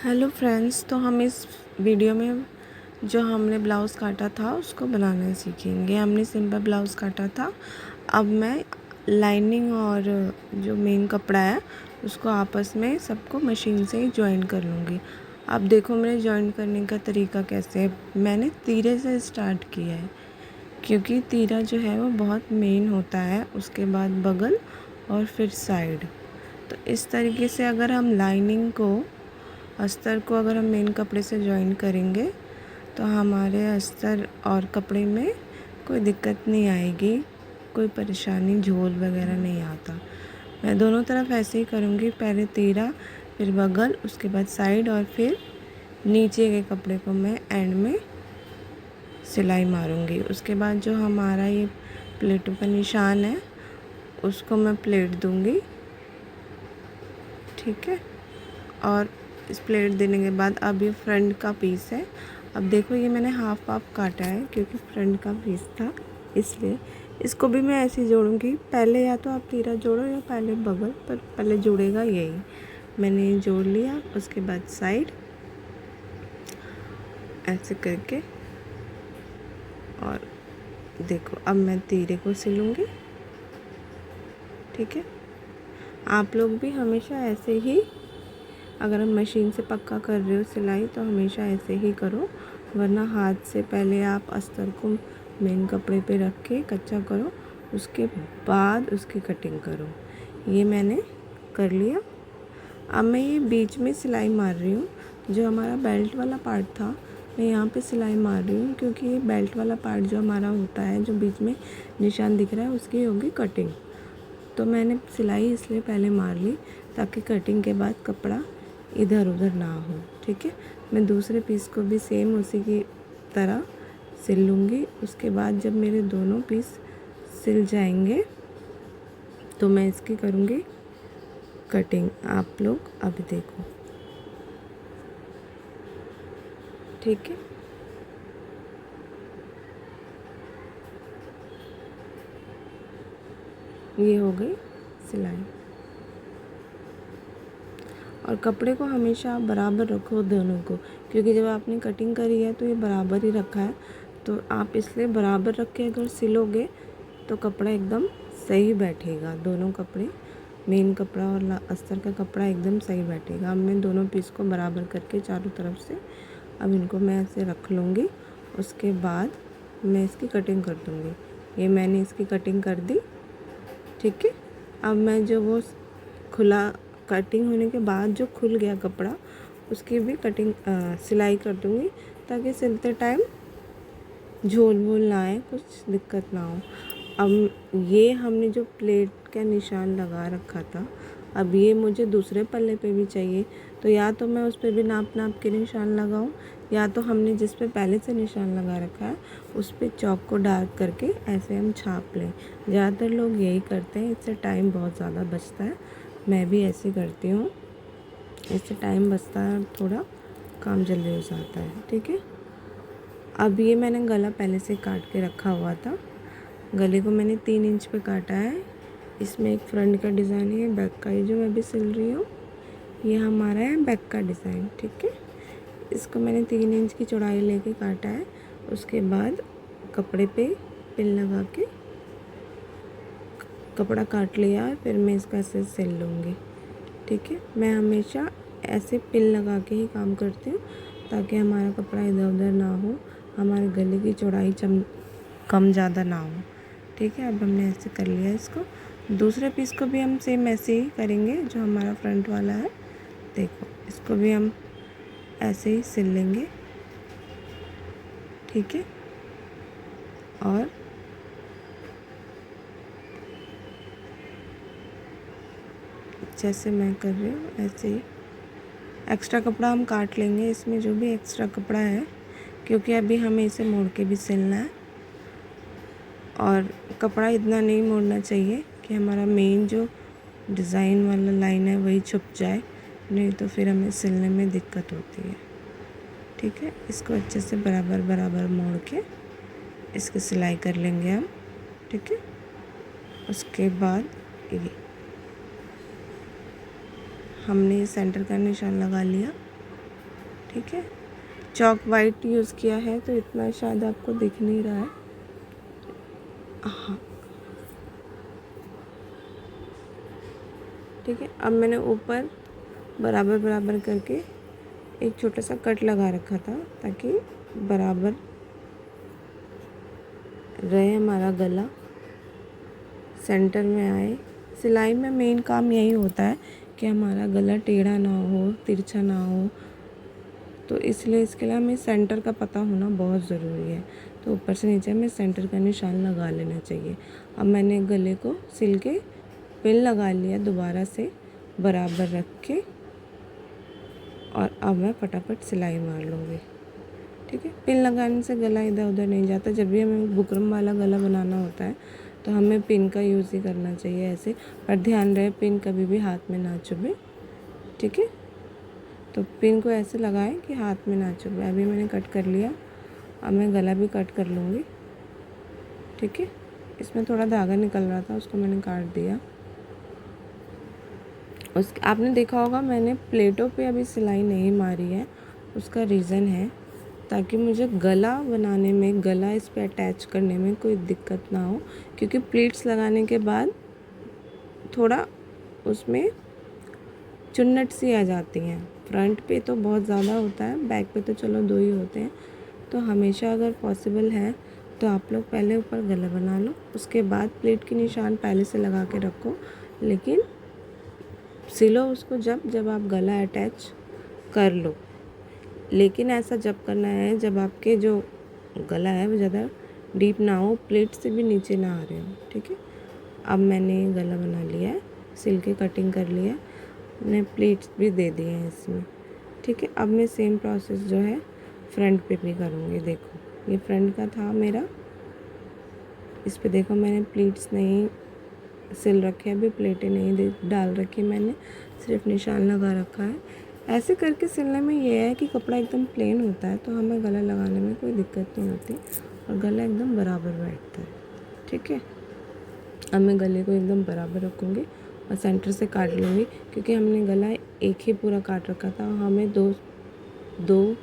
Hello friends, तो हम इस वीडियो में जो हमने ब्लाउज़ काटा था उसको बनाना सीखेंगे। हमने सिंपल ब्लाउज़ काटा था। अब मैं लाइनिंग और जो मेन कपड़ा है उसको आपस में सबको मशीन से ही जॉइन कर लूँगी। अब देखो मेरे जॉइन करने का तरीका कैसे है। मैंने तीरे से स्टार्ट किया है क्योंकि तीरा जो है वो बहुत मेन होता है, उसके बाद बगल और फिर साइड। तो इस तरीके से अगर हम लाइनिंग को अस्तर को अगर हम मेन कपड़े से जॉइन करेंगे तो हमारे अस्तर और कपड़े में कोई दिक्कत नहीं आएगी, कोई परेशानी, झोल वगैरह नहीं आता। मैं दोनों तरफ ऐसे ही करूँगी, पहले तीरा फिर बगल, उसके बाद साइड और फिर नीचे के कपड़े को मैं एंड में सिलाई मारूँगी। उसके बाद जो हमारा ये प्लेटों का निशान है उसको मैं प्लेट दूँगी, ठीक है। और इस प्लेट देने के बाद अब ये फ्रंट का पीस है। अब देखो ये मैंने हाफ काटा है क्योंकि फ्रंट का पीस था, इसलिए इसको भी मैं ऐसे ही जोड़ूंगी। पहले या तो आप तीरा जोड़ो या पहले बगल, पर पहले जुड़ेगा यही। मैंने ये जोड़ लिया, उसके बाद साइड ऐसे करके, और देखो अब मैं तीरे को सिलूँगी, ठीक है। आप लोग भी हमेशा ऐसे ही, अगर हम मशीन से पक्का कर रहे हो सिलाई तो हमेशा ऐसे ही करो, वरना हाथ से पहले आप अस्तर को मेन कपड़े पे रख के कच्चा करो, उसके बाद उसकी कटिंग करो। ये मैंने कर लिया। अब मैं ये बीच में सिलाई मार रही हूँ। जो हमारा बेल्ट वाला पार्ट था मैं यहाँ पे सिलाई मार रही हूँ क्योंकि ये बेल्ट वाला पार्ट जो हमारा होता है, जो बीच में निशान दिख रहा है, उसकी होगी कटिंग। तो मैंने सिलाई इसलिए पहले मार ली ताकि कटिंग के बाद कपड़ा इधर उधर ना हो, ठीक है। मैं दूसरे पीस को भी सेम उसी की तरह सिल लूँगी। उसके बाद जब मेरे दोनों पीस सिल जाएंगे तो मैं इसकी करूँगी कटिंग। आप लोग अभी देखो, ठीक है। ये हो गई सिलाई। और कपड़े को हमेशा बराबर रखो दोनों को, क्योंकि जब आपने कटिंग करी है तो ये बराबर ही रखा है, तो आप इसलिए बराबर रख के अगर सिलोगे तो कपड़ा एकदम सही बैठेगा। दोनों कपड़े, मेन कपड़ा और अस्तर का कपड़ा एकदम सही बैठेगा। अब मैं दोनों पीस को बराबर करके चारों तरफ से अब इनको मैं ऐसे रख लूँगी। उसके बाद मैं इसकी कटिंग कर दूँगी। ये मैंने इसकी कटिंग कर दी, ठीक है। अब मैं जो वो खुला कटिंग होने के बाद जो खुल गया कपड़ा, उसकी भी कटिंग सिलाई कर दूँगी ताकि सिलते टाइम झोल वोल ना आए, कुछ दिक्कत ना हो। अब ये हमने जो प्लेट का निशान लगा रखा था, अब ये मुझे दूसरे पल्ले पे भी चाहिए, तो या तो मैं उस पर भी नाप के निशान लगाऊं, या तो हमने जिस पे पहले से निशान लगा रखा है उस पर चौक को डार्क करके ऐसे हम छाप लें। ज़्यादातर लोग यही करते हैं, इससे टाइम बहुत ज़्यादा बचता है। मैं भी ऐसे करती हूँ, इससे टाइम बचता है, थोड़ा काम जल्दी हो जाता है, ठीक है। अब ये मैंने गला पहले से काट के रखा हुआ था। गले को मैंने 3 इंच पे काटा है। इसमें एक फ्रंट का डिज़ाइन है, बैक का, ये जो मैं अभी सिल रही हूँ ये हमारा है बैक का डिज़ाइन, ठीक है। इसको मैंने 3 इंच की चौड़ाई लेके काटा है। उसके बाद कपड़े पे पिन लगा के कपड़ा काट लिया, फिर मैं इसका ऐसे सिल लूँगी, ठीक है। मैं हमेशा ऐसे पिन लगा के ही काम करती हूँ ताकि हमारा कपड़ा इधर उधर ना हो, हमारे गले की चौड़ाई कम ज़्यादा ना हो, ठीक है। अब हमने ऐसे कर लिया इसको। दूसरे पीस को भी हम सेम ऐसे ही करेंगे जो हमारा फ्रंट वाला है। देखो इसको भी हम ऐसे ही सिल लेंगे, ठीक है। और जैसे मैं कर रही हूँ ऐसे ही एक्स्ट्रा कपड़ा हम काट लेंगे, इसमें जो भी एक्स्ट्रा कपड़ा है, क्योंकि अभी हमें इसे मोड़ के भी सिलना है। और कपड़ा इतना नहीं मोड़ना चाहिए कि हमारा मेन जो डिज़ाइन वाला लाइन है वही छुप जाए, नहीं तो फिर हमें सिलने में दिक्कत होती है, ठीक है। इसको अच्छे से बराबर बराबर मोड़ के इसकी सिलाई कर लेंगे हम, ठीक है। उसके बाद ये हमने सेंटर का निशान लगा लिया। ठीक है। चॉक वाइट यूज़ किया है तो इतना शायद आपको दिख नहीं रहा है। हाँ, ठीक है। अब मैंने ऊपर बराबर बराबर करके एक छोटा सा कट लगा रखा था ताकि बराबर रहे हमारा गला, सेंटर में आए। सिलाई में मेन काम यही होता है कि हमारा गला टेढ़ा ना हो, तिरछा ना हो, तो इसलिए इसके लिए हमें सेंटर का पता होना बहुत ज़रूरी है। तो ऊपर से नीचे हमें सेंटर का निशान लगा लेना चाहिए। अब मैंने गले को सिल के पिन लगा लिया दोबारा से बराबर रख के, और अब मैं फटाफट सिलाई मार लूँगी। ठीक है। पिन लगाने से गला इधर उधर नहीं जाता। जब भी हमें बुकरम वाला गला बनाना होता है तो हमें पिन का यूज़ ही करना चाहिए ऐसे, पर ध्यान रहे पिन कभी भी हाथ में ना चुभे। ठीक है। तो पिन को ऐसे लगाएं कि हाथ में ना चुभे। अभी मैंने कट कर लिया, अब मैं गला भी कट कर लूँगी। ठीक है। इसमें थोड़ा धागा निकल रहा था, उसको मैंने काट दिया। आपने देखा होगा मैंने प्लेटों पे अभी सिलाई नहीं मारी है, उसका रीज़न है ताकि मुझे गला बनाने में, गला इस पे अटैच करने में कोई दिक्कत ना हो, क्योंकि प्लीट्स लगाने के बाद थोड़ा उसमें चुन्नट सी आ जाती हैं। फ्रंट पे तो बहुत ज़्यादा होता है, बैक पे तो चलो 2 ही होते हैं। तो हमेशा अगर पॉसिबल है तो आप लोग पहले ऊपर गला बना लो, उसके बाद प्लेट के निशान पहले से लगा के रखो, लेकिन सिलो उसको जब आप गला अटैच कर लो। लेकिन ऐसा जब करना है जब आपके जो गला है वो ज़्यादा डीप ना हो, प्लेट से भी नीचे ना आ रहे हो। ठीक है। अब मैंने गला बना लिया है, सिल के कटिंग कर लिया है, मैंने प्लेट्स भी दे दिए हैं इसमें। ठीक है। अब मैं सेम प्रोसेस जो है फ्रंट पे भी करूँगी। देखो ये फ्रंट का था मेरा, इस पे देखो मैंने प्लीट्स नहीं सिल रखे, अभी प्लेटें नहीं डाल रखी, मैंने सिर्फ निशान लगा रखा है। ऐसे करके सिलने में ये है कि कपड़ा एकदम प्लेन होता है तो हमें गला लगाने में कोई दिक्कत नहीं होती और गला एकदम बराबर बैठता है। ठीक है। अब मैं गले को एकदम बराबर रखूँगी और सेंटर से काट लूँगी, क्योंकि हमने गला एक ही पूरा काट रखा था, हमें दो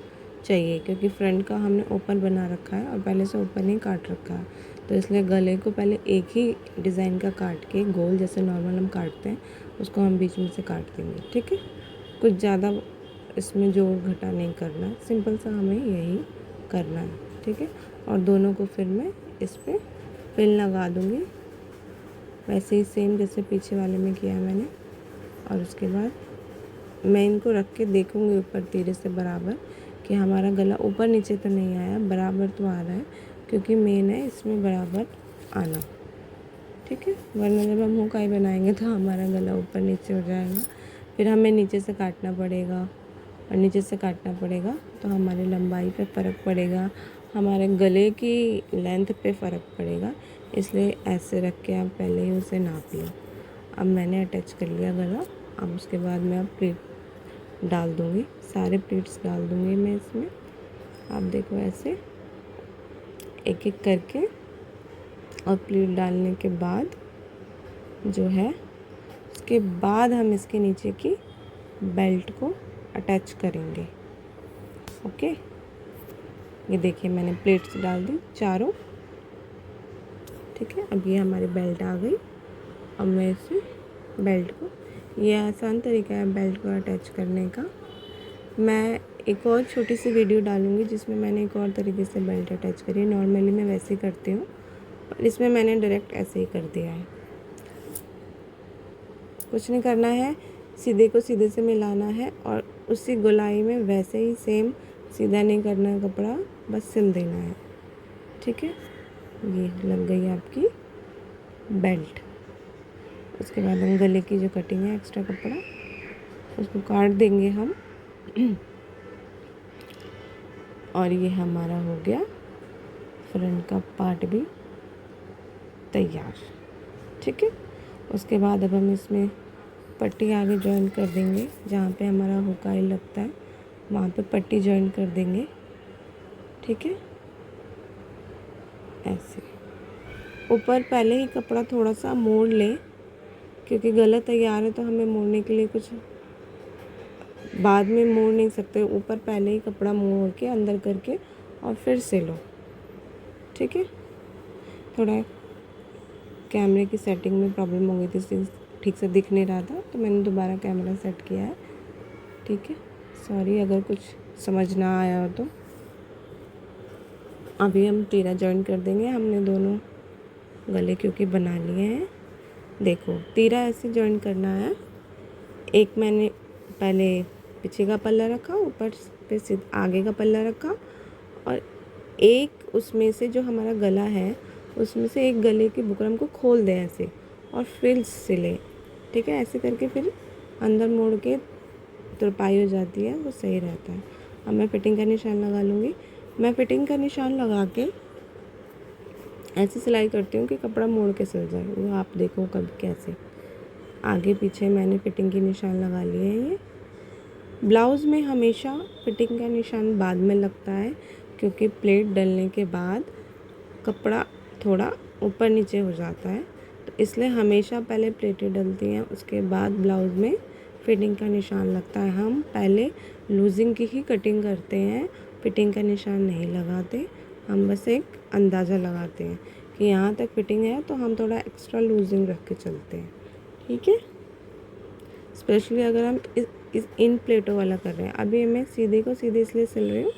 चाहिए, क्योंकि फ्रंट का हमने ओपन बना रखा है और पहले से ओपन ही काट रखा है। तो इसलिए गले को पहले एक ही डिज़ाइन का काट के, गोल जैसे नॉर्मल हम काटते हैं, उसको हम बीच में से काट देंगे। ठीक है। कुछ ज़्यादा इसमें जोड़ घटा नहीं करना है, सिंपल सा हमें यही करना है। ठीक है। और दोनों को फिर मैं इस पर पिन लगा दूँगी, वैसे ही सेम जैसे पीछे वाले में किया मैंने। और उसके बाद मैं इनको रख के देखूँगी ऊपर तीरे से बराबर कि हमारा गला ऊपर नीचे तो नहीं आया, बराबर तो आ रहा है, क्योंकि मेन है इसमें बराबर आना। ठीक है। वरना जब हम हुकाई बनाएंगे तो हमारा गला ऊपर नीचे हो जाएगा, फिर हमें नीचे से काटना पड़ेगा, और नीचे से काटना पड़ेगा तो हमारी लंबाई पे फ़र्क पड़ेगा, हमारे गले की लेंथ पे फ़र्क पड़ेगा। इसलिए ऐसे रख के आप पहले ही उसे नाप लो। अब मैंने अटैच कर लिया गला। अब उसके बाद मैं अब प्लीट डाल दूँगी, सारे प्लीट्स डाल दूँगी मैं इसमें। आप देखो ऐसे एक एक करके, और प्लीट डालने के बाद जो है उसके बाद हम इसके नीचे की बेल्ट को अटैच करेंगे। ओके। ये देखिए मैंने प्लेट्स डाल दी चारों। ठीक है। अब ये हमारी बेल्ट आ गई। अब मैं इसे बेल्ट को, ये आसान तरीका है बेल्ट को अटैच करने का। मैं एक और छोटी सी वीडियो डालूँगी जिसमें मैंने एक और तरीके से बेल्ट अटैच करी है। नॉर्मली मैं वैसे ही करती हूँ, पर इसमें मैंने डायरेक्ट ऐसे ही कर दिया है। कुछ नहीं करना है, सीधे को सीधे से मिलाना है और उसी गोलाई में वैसे ही सेम, सीधा नहीं करना है कपड़ा, बस सिल देना है। ठीक है। ये लग गई आपकी बेल्ट। उसके बाद हम गले की जो कटिंग है एक्स्ट्रा कपड़ा उसको काट देंगे हम और ये हमारा हो गया फ्रंट का पार्ट भी तैयार। ठीक है। उसके बाद अब हम इसमें पट्टी आगे जॉइन कर देंगे, जहाँ पे हमारा हुकाई लगता है वहाँ पे पट्टी जॉइन कर देंगे। ठीक है। ऐसे ऊपर पहले ही कपड़ा थोड़ा सा मोड़ लें, क्योंकि गला तैयार है तो हमें मोड़ने के लिए कुछ बाद में मोड़ नहीं सकते, ऊपर पहले ही कपड़ा मोड़ के अंदर करके और फिर सिलो, ठीक है। थोड़ा कैमरे की सेटिंग में प्रॉब्लम हो गई थी, इसलिए ठीक से दिख नहीं रहा था, तो मैंने दोबारा कैमरा सेट किया है, ठीक है। सॉरी अगर कुछ समझ ना आया हो तो। अभी हम तीरा जॉइन कर देंगे। हमने दोनों गले क्योंकि बना लिए हैं। देखो तीरा ऐसे जॉइन करना है। एक मैंने पहले पीछे का पल्ला रखा, ऊपर पे से आगे का पल्ला रखा, और एक उसमें से जो हमारा गला है उसमें से एक गले के बुकरम को खोल दें ऐसे और फिर सिले, ठीक है। ऐसे करके फिर अंदर मोड़ के तुरपाई हो जाती है, वो सही रहता है। अब मैं फिटिंग का निशान लगा लूँगी। मैं फिटिंग का निशान लगा के ऐसे सिलाई करती हूँ कि कपड़ा मोड़ के सिल जाए। वो आप देखो कब कैसे। आगे पीछे मैंने फिटिंग के निशान लगा लिए हैं। ये ब्लाउज़ में हमेशा फिटिंग का निशान बाद में लगता है, क्योंकि प्लेट डलने के बाद कपड़ा थोड़ा ऊपर नीचे हो जाता है, तो इसलिए हमेशा पहले प्लेटें डलती हैं, उसके बाद ब्लाउज़ में फिटिंग का निशान लगता है। हम पहले लूजिंग की ही कटिंग करते हैं, फिटिंग का निशान नहीं लगाते। हम बस एक अंदाज़ा लगाते हैं कि यहाँ तक फिटिंग है, तो हम थोड़ा एक्स्ट्रा लूजिंग रख के चलते हैं, ठीक है। स्पेशली अगर हम इन प्लेटों वाला कर रहे हैं। अभी मैं सीधे को सीधे इसलिए सिल रही हूँ,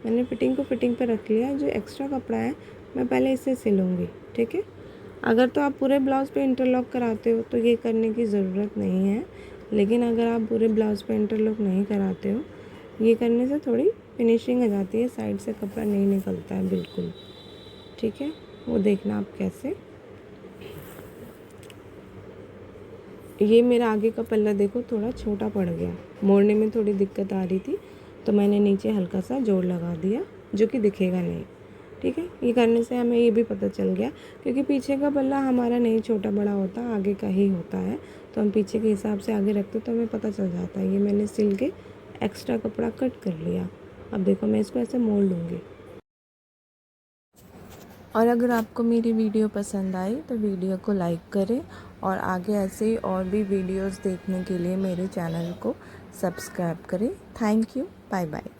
मैंने फिटिंग को फिटिंग पे रख लिया। जो एक्स्ट्रा कपड़ा है मैं पहले इसे सिलूँगी, ठीक है। अगर तो आप पूरे ब्लाउज़ पे इंटरलॉक कराते हो तो ये करने की ज़रूरत नहीं है, लेकिन अगर आप पूरे ब्लाउज़ पे इंटरलॉक नहीं कराते हो, ये करने से थोड़ी फिनिशिंग आ जाती है, साइड से कपड़ा नहीं निकलता है बिल्कुल, ठीक है। वो देखना आप कैसे। ये मेरा आगे का पल्ला देखो थोड़ा छोटा पड़ गया, मोड़ने में थोड़ी दिक्कत आ रही थी, तो मैंने नीचे हल्का सा जोड़ लगा दिया, जो कि दिखेगा नहीं, ठीक है। ये करने से हमें ये भी पता चल गया, क्योंकि पीछे का पल्ला हमारा नहीं छोटा बड़ा होता, आगे का ही होता है, तो हम पीछे के हिसाब से आगे रखते तो हमें पता चल जाता है। ये मैंने सिल के एक्स्ट्रा कपड़ा कट कर लिया। अब देखो मैं इसको ऐसे मोड़ लूँगी। और अगर आपको मेरी वीडियो पसंद आई तो वीडियो को लाइक करें, और आगे ऐसे ही और भी वीडियोस देखने के लिए मेरे चैनल को सब्सक्राइब करें। Thank you, bye bye.